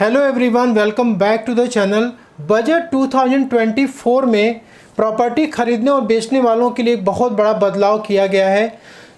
Hello everyone, welcome back to the channel. Budget 2024 में property खरीदने और बेचने वालों के लिए एक बहुत बड़ा बदलाव किया गया है।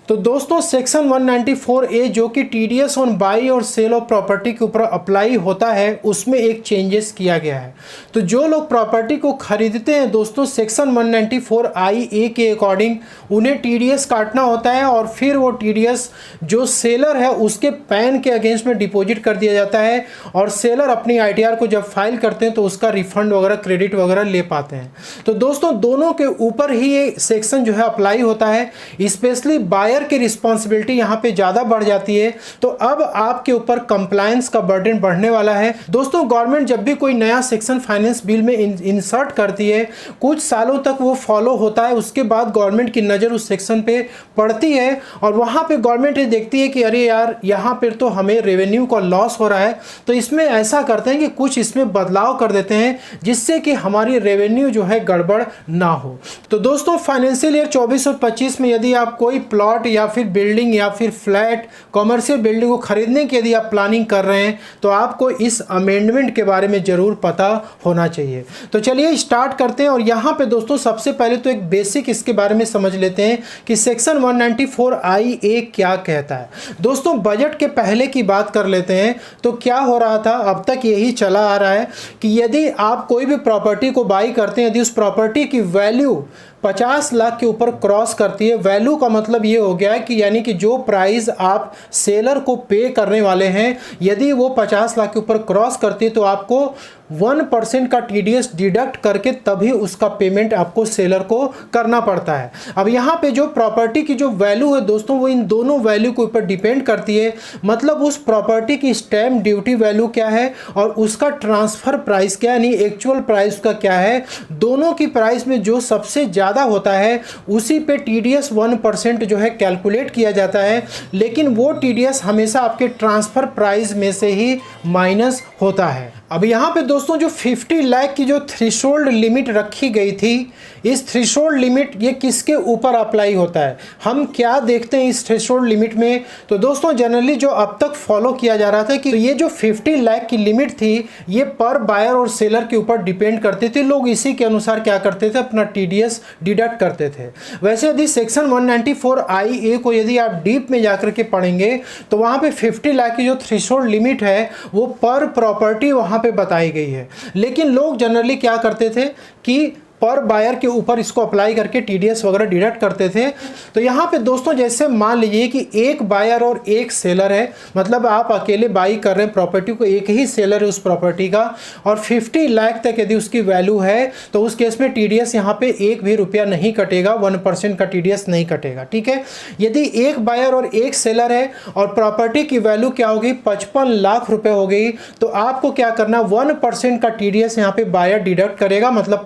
तो दोस्तों, सेक्शन 194A जो कि TDS ऑन बाई और सेल ऑफ प्रॉपर्टी के ऊपर अप्लाई होता है, उसमें एक चेंजेस किया गया है। तो जो लोग प्रॉपर्टी को खरीदते हैं दोस्तों, सेक्शन 194IA के अकॉर्डिंग उन्हें TDS काटना होता है और फिर वो TDS जो सेलर है उसके पैन के अगेंस्ट में डिपॉजिट कर दिया जाता है और सेलर अपनी ITR को जब फाइल करते हैं तो उसका रिफंड वगैरह, क्रेडिट वगैरह ले पाते हैं। तो दोस्तों, दोनों के ऊपर ही ये सेक्शन जो है अप्लाई होता है। स्पेशली बायर की रिस्पॉन्सिबिलिटी यहाँ पे ज़्यादा बढ़ जाती है। तो अब आपके ऊपर कंप्लायंस का बर्डन बढ़ने वाला है। दोस्तों, गवर्नमेंट जब भी कोई नया सेक्शन फाइनेंस बिल में इंसर्ट करती है, कुछ सालों तक वो फॉलो होता है। उसके बाद गवर्नमेंट की नज़र उस सेक्शन पे पड़ती है और वहाँ पे गवर्नमेंट ये देखती है कि अरे यार, यहाँ पर तो हमें रेवेन्यू का लॉस हो रहा है, तो इसमें ऐसा करते हैं कि कुछ इसमें बदलाव कर देते हैं जिससे कि हमारी रेवेन्यू जो है गड़बड़ ना हो। तो दोस्तों, फाइनेंशियल ईयर 24 और 25 में यदि आप कोई प्लॉट या फिर बिल्डिंग या फिर फ्लैट, कॉमर्शियल बिल्डिंग को खरीदने की यदि आप प्लानिंग कर रहे हैं तो आपको इस अमेंडमेंट के बारे में ज़रूर पता होना चाहिए। तो चलिए स्टार्ट करते हैं। और यहाँ पे दोस्तों, सबसे पहले तो एक बेसिक इसके बारे में समझ लेते हैं कि सेक्शन 194IA क्या कहता है। दोस्तों, बजट के पहले की बात कर लेते हैं। तो क्या हो रहा था, अब तक यही चला आ रहा है कि यदि आप कोई भी प्रॉपर्टी को बाई करते हैं, यदि उस प्रॉपर्टी की वैल्यू 50 लाख के ऊपर क्रॉस करती है, वैल्यू का मतलब ये हो गया है कि यानी कि जो प्राइस आप सेलर को पे करने वाले हैं, यदि वो 50 लाख के ऊपर क्रॉस करती है तो आपको 1% का TDS डिडक्ट करके तभी उसका पेमेंट आपको सेलर को करना पड़ता है। अब यहाँ पे जो प्रॉपर्टी की जो वैल्यू है दोस्तों, वो इन दोनों वैल्यू के ऊपर डिपेंड करती है। मतलब उस प्रॉपर्टी की स्टैम्प ड्यूटी वैल्यू क्या है और उसका ट्रांसफ़र प्राइस क्या है, यानी एक्चुअल प्राइस का क्या है। दोनों की प्राइस में जो सबसे ज़्यादा होता है उसी पे TDS 1% जो है कैलकुलेट किया जाता है। लेकिन वो TDS हमेशा आपके ट्रांसफ़र प्राइस में से ही माइनस होता है। अब यहाँ पे दोस्तों, जो 50 लाख की जो थ्रेशोल्ड लिमिट रखी गई थी, इस थ्रेशोल्ड लिमिट ये किसके ऊपर अप्लाई होता है, हम क्या देखते हैं इस थ्रेशोल्ड लिमिट में। तो दोस्तों, जनरली जो अब तक फॉलो किया जा रहा था कि ये जो 50 लाख की लिमिट थी, ये पर बायर और सेलर के ऊपर डिपेंड करते थे। लोग इसी के अनुसार क्या करते थे, अपना TDS डिडक्ट करते थे। वैसे यदि सेक्शन 194IA को यदि आप डीप में जाकर के पढ़ेंगे तो वहाँ पे 50 लाख की जो थ्रेशोल्ड लिमिट है वो पर प्रॉपर्टी वहाँ पे बताई गई है। लेकिन लोग जनरली क्या करते थे कि पर बायर के ऊपर इसको अप्लाई करके TDS वगैरह डिडक्ट करते थे। तो यहाँ पे दोस्तों, जैसे मान लीजिए कि एक बायर और एक सेलर है, मतलब आप अकेले बाई कर रहे हैं प्रॉपर्टी को, एक ही सेलर है उस प्रॉपर्टी का, और 50 लाख तक यदि उसकी वैल्यू है तो उस केस में TDS यहाँ पे एक भी रुपया नहीं कटेगा, 1% का TDS नहीं कटेगा। ठीक है। यदि एक बायर और एक सेलर है और प्रॉपर्टी की वैल्यू क्या होगी, 55 लाख रुपये हो गई, तो आपको क्या करना, 1% का TDS यहाँ पे बायर डिडक्ट करेगा। मतलब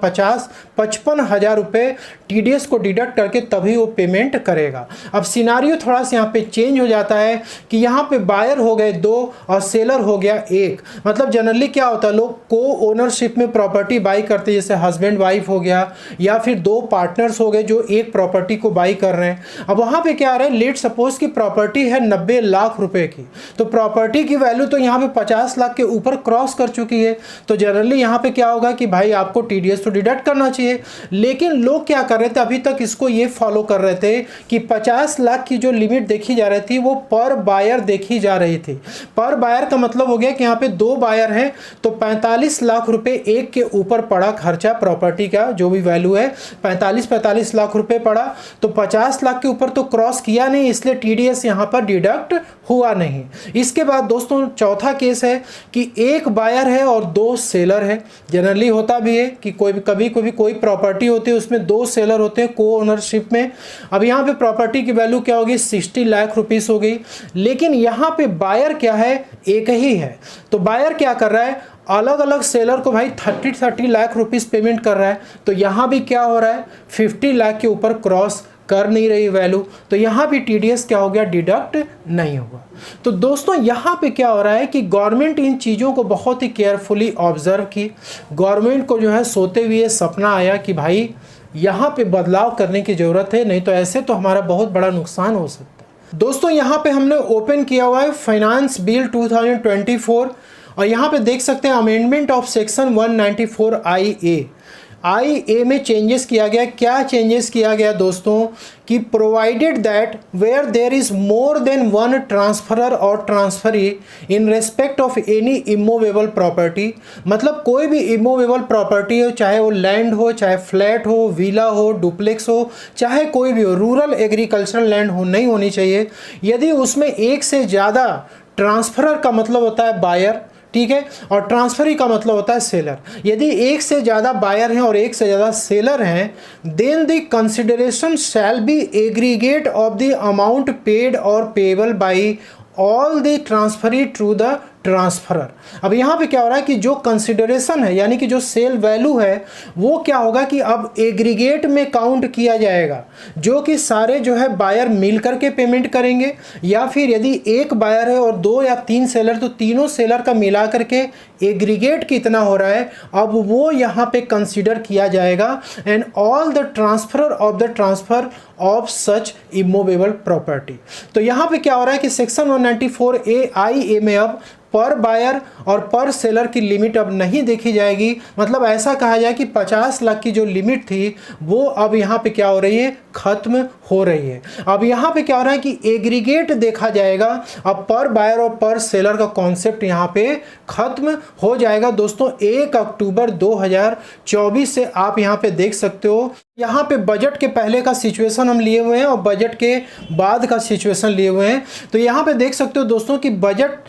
55,000 रुपये TDS को डिडक्ट करके तभी वो पेमेंट करेगा। अब सिनारियो थोड़ा सा यहाँ पे चेंज हो जाता है कि यहाँ पे बायर हो गए 2 और सेलर हो गया 1। मतलब जनरली क्या होता है, लोग को ओनरशिप में प्रॉपर्टी बाई करते हैं, जैसे हस्बैंड वाइफ हो गया या फिर 2 पार्टनर्स हो गए जो एक प्रॉपर्टी को बाई कर रहे हैं। अब वहाँ पे क्या आ रहा है, लेट सपोज की प्रॉपर्टी है 90 लाख रुपए की, तो प्रॉपर्टी की वैल्यू तो यहाँ पे 50 लाख के ऊपर क्रॉस कर चुकी है। तो जनरली यहाँ पे क्या होगा कि भाई आपको TDS तो डिडक्ट करना चाहिए। लेकिन लोग क्या कर रहे थे, अभी तक इसको ये फॉलो कर रहे थे कि 50 लाख की जो लिमिट देखी जा रही थी वो पर बायर देखी जा रही थी। पर बायर का मतलब हो गया कि यहाँ पे 2 बायर हैं तो 45 लाख रुपए एक के ऊपर पड़ा खर्चा, प्रॉपर्टी का जो भी वैल्यू है 45 लाख रुपए पड़ा। तो 50 लाख के ऊपर तो क्रॉस किया नहीं, इसलिए TDS यहाँ पर डिडक्ट हुआ नहीं। इसके बाद दोस्तों, चौथा केस है कि एक बायर है और 2 सेलर है। जनरली होता भी है कि कभी कोई प्रॉपर्टी होती है उसमें 2 सेलर होते हैं को ओनरशिप में। अब यहाँ पे प्रॉपर्टी की वैल्यू क्या होगी, 60 लाख रुपीस हो गई। लेकिन यहाँ पे बायर क्या है, एक ही है। तो बायर क्या कर रहा है, अलग अलग सेलर को भाई 30 लाख रुपीस पेमेंट कर रहा है। तो यहाँ भी क्या हो रहा है, 50 लाख के ऊपर क्रॉस कर नहीं रही वैल्यू, तो यहाँ भी TDS क्या हो गया, डिडक्ट नहीं होगा। तो दोस्तों, यहाँ पे क्या हो रहा है कि गवर्नमेंट इन चीज़ों को बहुत ही केयरफुली ऑब्जर्व की। गवर्नमेंट को जो है सोते हुए सपना आया कि भाई यहाँ पे बदलाव करने की ज़रूरत है, नहीं तो ऐसे तो हमारा बहुत बड़ा नुकसान हो सकता है। दोस्तों, यहाँ पे हमने ओपन किया हुआ है फाइनेंस बिल 2024 और यहाँ पे देख सकते हैं अमेंडमेंट ऑफ सेक्शन 194 IA में चेंजेस किया गया। क्या चेंजेस किया गया दोस्तों कि provided that where there is more than one transferor और transferee in respect of any immovable property, मतलब कोई भी इमूवेबल प्रॉपर्टी हो, चाहे वो लैंड हो, चाहे फ्लैट हो, विला हो, डुप्लेक्स हो, चाहे कोई भी हो, रूरल एग्रीकल्चरल लैंड हो नहीं होनी चाहिए। यदि उसमें एक से ज़्यादा, ट्रांसफरर का मतलब होता है बायर, ठीक है, और ट्रांसफरी का मतलब होता है सेलर। यदि एक से ज़्यादा बायर हैं और एक से ज़्यादा सेलर हैं, then the consideration shall be aggregate of the amount paid और payable by all the transferee to the transferor. अब यहाँ पे क्या हो रहा है कि जो कंसिडरेशन है यानी कि जो सेल वैल्यू है वो क्या होगा कि अब एग्रीगेट में काउंट किया जाएगा, जो कि सारे जो है बायर मिल करके पेमेंट करेंगे, या फिर यदि एक बायर है और 2 या 3 सेलर तो तीनों सेलर का मिला करके एग्रीगेट कितना हो रहा है अब वो यहाँ पे कंसिडर किया जाएगा। And all the transferor of the transfer of such immovable property. तो यहाँ पे क्या हो रहा है कि सेक्शन 194 IA में अब पर बायर और पर सेलर की लिमिट अब नहीं देखी जाएगी। मतलब ऐसा कहा जाए कि 50 लाख की जो लिमिट थी वो अब यहाँ पे क्या हो रही है, खत्म हो रही है। अब यहाँ पे क्या हो रहा है कि एग्रीगेट देखा जाएगा। अब पर बायर और पर सेलर का कॉन्सेप्ट यहाँ पे खत्म हो जाएगा दोस्तों 1 अक्टूबर 2024 से। आप यहाँ पे देख सकते हो, यहाँ पे बजट के पहले का सिचुएशन हम लिए हुए हैं और बजट के बाद का सिचुएशन लिए हुए हैं। तो यहाँ पे देख सकते हो दोस्तों कि बजट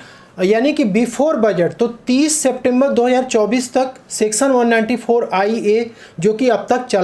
यानी कि बिफोर बजट तो 30 सितंबर 2024 तक सेक्शन 194 IA जो कि अब तक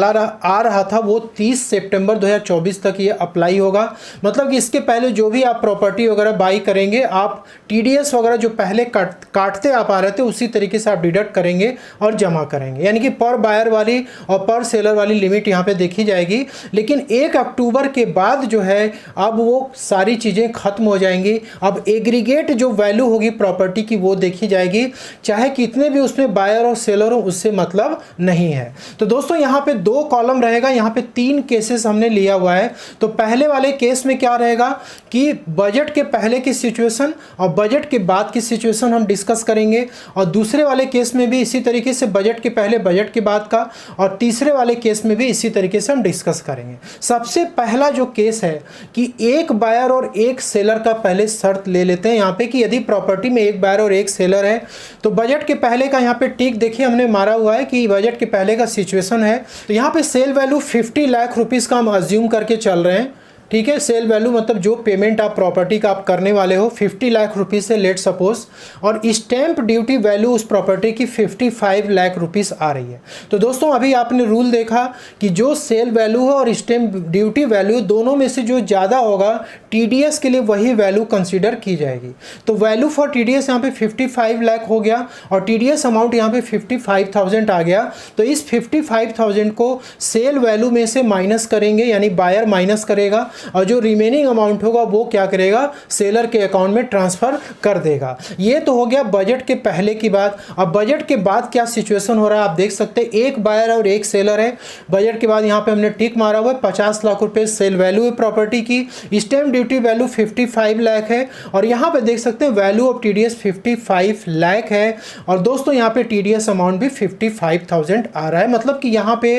आ रहा था वो 30 सितंबर 2024 तक ये अप्लाई होगा। मतलब कि इसके पहले जो भी आप प्रॉपर्टी वगैरह बाई करेंगे, आप TDS वगैरह जो पहले काटते आप आ रहे थे उसी तरीके से आप डिडक्ट करेंगे और जमा करेंगे, यानी कि पर बायर वाली और पर सेलर वाली लिमिट यहाँ पे देखी जाएगी। लेकिन 1 अक्टूबर के बाद जो है अब वो सारी चीज़ें खत्म हो जाएंगी। अब एग्रीगेट जो वैल्यू होगी प्रॉपर्टी की वो देखी जाएगी, चाहे कितने भी उसमें बायर और सेलर हो उससे मतलब नहीं है। तो दोस्तों यहाँ पे 2 कॉलम रहेगा, यहाँ पे 3 केसेस हमने लिया हुआ है। तो पहले वाले केस में क्या रहेगा कि बजट के पहले की सिचुएशन और बजट के बाद की सिचुएशन हम डिस्कस करेंगे, और दूसरे वाले केस में भी इसी तरीके से बजट के पहले बजट के बाद का, और तीसरे वाले केस में भी इसी तरीके से हम डिस्कस करेंगे। सबसे पहला जो केस है कि एक बायर और एक सेलर का पहले शर्त ले लेते हैं यहाँ पे कि यदि प्रॉपर्टी में एक बायर और एक सेलर है तो बजट के पहले का यहाँ पे टिक देखिए हमने मारा हुआ है कि बजट के पहले का सिचुएशन है। तो यहाँ पे सेल वैल्यू 50 लाख रुपीस का हम अज्यूम करके चल रहे हैं, ठीक है। सेल वैल्यू मतलब जो पेमेंट आप प्रॉपर्टी का आप करने वाले हो 50 लाख रुपीस से लेट सपोज, और स्टैंप ड्यूटी वैल्यू उस प्रॉपर्टी की 55 लाख रुपीस आ रही है। तो दोस्तों अभी आपने रूल देखा कि जो सेल वैल्यू है और स्टैंप ड्यूटी वैल्यू दोनों में से जो ज़्यादा होगा TDS के लिए वही वैल्यू कंसिडर की जाएगी। तो वैल्यू फॉर TDS यहाँ पे 55 लाख हो गया और TDS अमाउंट यहाँ पे 55,000 आ गया। तो इस 55,000 को सेल वैल्यू में से माइनस करेंगे, यानी बायर माइनस करेगा, और जो रिमेनिंग अमाउंट होगा वो क्या करेगा, सेलर के अकाउंट में ट्रांसफर कर देगा। ये तो हो गया बजट के पहले की बात। अब बजट के बाद क्या सिचुएशन हो रहा है आप देख सकते हैं, एक बायर और एक सेलर है। बजट के बाद यहाँ पे हमने टिक मारा हुआ है, 50 लाख रुपए सेल वैल्यू है प्रॉपर्टी की, स्टैंप ड्यूटी वैल्यू 55 लाख है, और यहाँ पे देख सकते हैं वैल्यू ऑफ TDS 55 लाख है, और दोस्तों यहाँ पे TDS अमाउंट भी 55,000 आ रहा है। मतलब कि यहाँ पे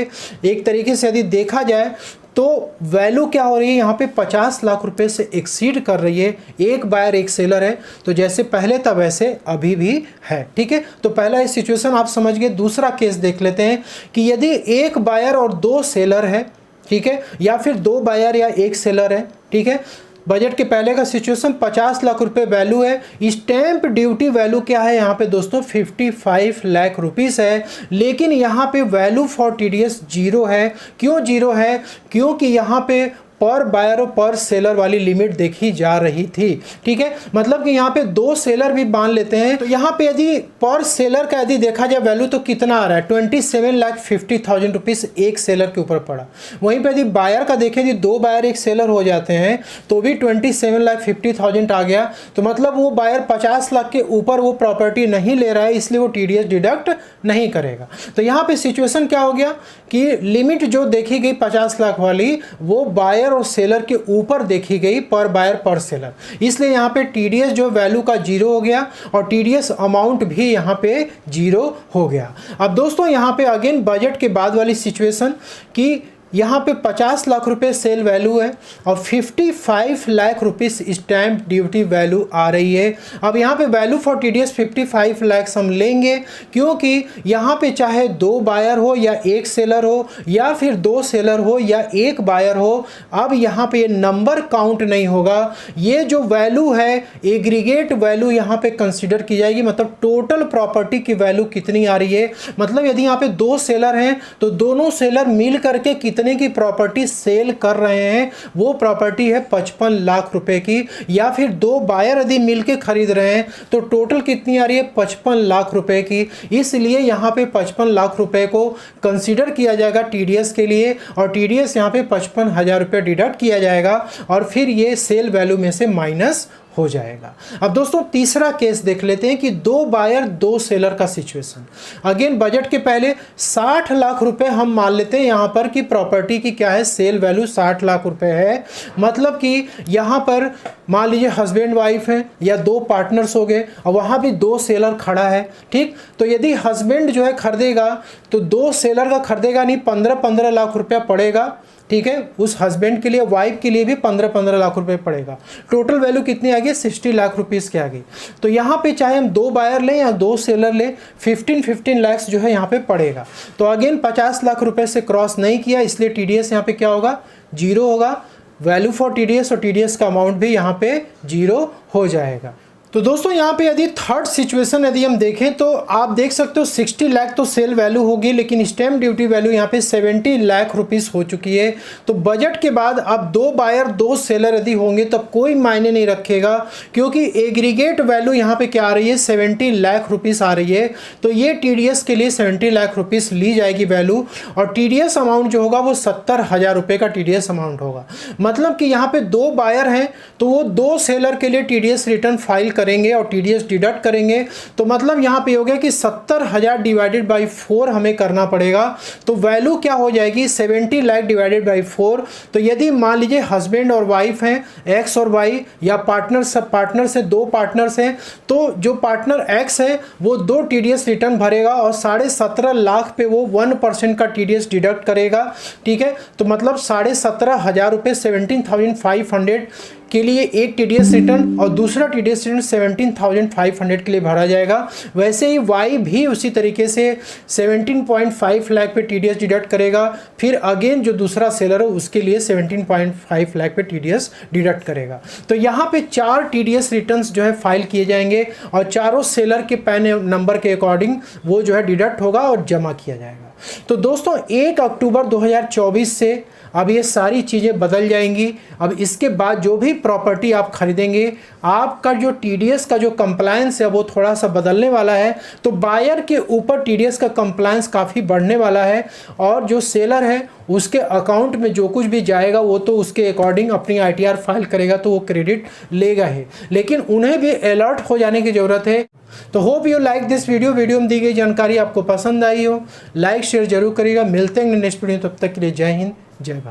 एक तरीके से यदि देखा जाए तो वैल्यू क्या हो रही है यहाँ पे 50 लाख रुपए से एक्सीड कर रही है। एक बायर एक सेलर है, तो जैसे पहले था वैसे अभी भी है, ठीक है। तो पहला ये सिचुएशन आप समझ गए। दूसरा केस देख लेते हैं कि यदि एक बायर और 2 सेलर है, ठीक है, या फिर 2 बायर या 1 सेलर है, ठीक है। बजट के पहले का सिचुएशन 50 लाख रुपए वैल्यू है, स्टैंप ड्यूटी वैल्यू क्या है यहाँ पे दोस्तों 55 लाख रुपीस है, लेकिन यहाँ पे वैल्यू फॉर TDS 0 है। क्यों 0 है? क्योंकि यहाँ पे पर बायर और पर सेलर वाली लिमिट देखी जा रही थी, ठीक है। मतलब कि यहाँ पे 2 सेलर भी मान लेते हैं, तो यहाँ पे यदि पर सेलर का यदि देखा जाए वैल्यू तो कितना आ रहा है, 27,50,000 रुपीस एक सेलर के ऊपर पड़ा। वहीं पे यदि बायर का देखें, यदि 2 बायर एक सेलर हो जाते हैं तो भी 27,50,000 आ गया। तो मतलब वो बायर 50 लाख के ऊपर वो प्रॉपर्टी नहीं ले रहा है, इसलिए वो TDS डिडक्ट नहीं करेगा। तो यहाँ पे सिचुएशन क्या हो गया कि लिमिट जो देखी गई 50 लाख वाली वो बायर बायर और सेलर के ऊपर देखी गई पर बायर पर सेलर, इसलिए यहाँ पे TDS जो वैल्यू का 0 हो गया और TDS अमाउंट भी यहाँ पे 0 हो गया। अब दोस्तों यहाँ पे अगेन बजट के बाद वाली सिचुएशन कि यहाँ पे 50 लाख रुपए सेल वैल्यू है और 55 lakh rupees stamp duty value आ रही है। अब यहाँ पे वैल्यू फॉर TDS 55 लाख हम लेंगे क्योंकि यहाँ पे चाहे 2 बायर हो या 1 सेलर हो या फिर 2 सेलर हो या 1 बायर हो, अब यहाँ पे ये नंबर काउंट नहीं होगा। ये जो वैल्यू है एग्रीगेट वैल्यू यहाँ पे कंसिडर की जाएगी, मतलब टोटल प्रॉपर्टी की वैल्यू कितनी आ रही है। मतलब यदि यहाँ पे 2 सेलर हैं तो दोनों सेलर मिल करके कितने की प्रॉपर्टी सेल कर रहे हैं, वो प्रॉपर्टी है 55 लाख रुपए की। या फिर 2 बायर यदि मिलके खरीद रहे हैं तो टोटल कितनी आ रही है 55 लाख रुपए की। इसलिए यहाँ पे 55 लाख रुपए को कंसीडर किया जाएगा TDS के लिए और TDS यहाँ पे 55,000 रुपये डिडक्ट किया जाएगा और फिर ये सेल वैल्यू में से माइनस हो जाएगा। अब दोस्तों तीसरा केस देख लेते हैं कि 2 बायर 2 सेलर का सिचुएशन। अगेन बजट के पहले 60 लाख रुपए हम मान लेते हैं यहाँ पर कि प्रॉपर्टी की क्या है सेल वैल्यू 60 लाख रुपए है। मतलब कि यहाँ पर मान लीजिए हस्बैंड वाइफ है या 2 पार्टनर्स हो गए और वहाँ भी 2 सेलर खड़ा है, ठीक। तो यदि हस्बैंड जो है खरीदेगा तो 2 सेलर का खरीदेगा नहीं, 15-15 लाख रुपया पड़ेगा, ठीक है। उस हस्बैंड के लिए वाइफ के लिए भी 15-15 लाख रुपए पड़ेगा। टोटल वैल्यू कितनी आ गई 60 लाख रुपीस की आ गई। तो यहाँ पे चाहे हम 2 बायर लें या 2 सेलर लें 15 लाख जो है यहाँ पे पड़ेगा। तो अगेन 50 लाख रुपए से क्रॉस नहीं किया, इसलिए TDS यहाँ पे क्या होगा 0 होगा। वैल्यू फॉर TDS और TDS का अमाउंट भी यहाँ पे 0 हो जाएगा। तो दोस्तों यहाँ पे यदि थर्ड सिचुएशन यदि हम देखें तो आप देख सकते हो 60 लाख तो सेल वैल्यू होगी, लेकिन स्टैम्प ड्यूटी वैल्यू यहाँ पे 70 लाख रुपीस हो चुकी है। तो बजट के बाद अब 2 बायर 2 सेलर यदि होंगे तब कोई मायने नहीं रखेगा क्योंकि एग्रीगेट वैल्यू यहाँ पे क्या आ रही है 70 लाख रुपीस आ रही है। तो ये TDS के लिए 70 लाख रुपीस ली जाएगी वैल्यू और TDS अमाउंट जो होगा वो 70,000 रुपये का TDS अमाउंट होगा। मतलब कि यहाँ पे 2 बायर हैं तो वो 2 सेलर के लिए TDS रिटर्न फाइल करेंगे और TDS डिडक्ट करेंगे। तो मतलब यहाँ पे हो गया कि 70,000 डिवाइडेड बाई 4 हमें करना पड़ेगा। तो वैल्यू क्या हो जाएगी 70 लाख डिवाइडेड बाई 4। तो यदि मान लीजिए हस्बैंड और वाइफ हैं X और Y या पार्टनर से 2 पार्टनर्स हैं, तो जो पार्टनर X है वो 2 TDS रिटर्न भरेगा और 17.5 लाख पे वो 1% का TDS डिडक्ट करेगा, ठीक है। तो मतलब 17,500 रुपये 17,500 के लिए एक TDS रिटर्न और दूसरा TDS रिटर्न 17,500 के लिए भरा जाएगा। वैसे ही Y भी उसी तरीके से 17.5 लाख पे TDS डिडक्ट करेगा, फिर अगेन जो दूसरा सेलर है उसके लिए 17.5 लाख पे TDS डिडक्ट करेगा। तो यहाँ पे 4 TDS रिटर्न्स जो है फाइल किए जाएंगे और चारों सेलर के पैन नंबर के अकॉर्डिंग वो जो है डिडक्ट होगा और जमा किया जाएगा। तो दोस्तों 1 अक्टूबर 2024 से अब ये सारी चीज़ें बदल जाएंगी। अब इसके बाद जो भी प्रॉपर्टी आप खरीदेंगे आपका जो TDS का जो कंप्लायंस है वो थोड़ा सा बदलने वाला है। तो बायर के ऊपर TDS का कंप्लायंस काफ़ी बढ़ने वाला है और जो सेलर है उसके अकाउंट में जो कुछ भी जाएगा वो तो उसके अकॉर्डिंग अपनी ITR फाइल करेगा तो वो क्रेडिट लेगा ही, लेकिन उन्हें भी अलर्ट हो जाने की ज़रूरत है। तो hope you like this video में दी गई जानकारी आपको पसंद आई हो। लाइक शेयर जरूर करिएगा। मिलते हैं नेक्स्ट वीडियो, तब तक के लिए जय हिंद जय भारत।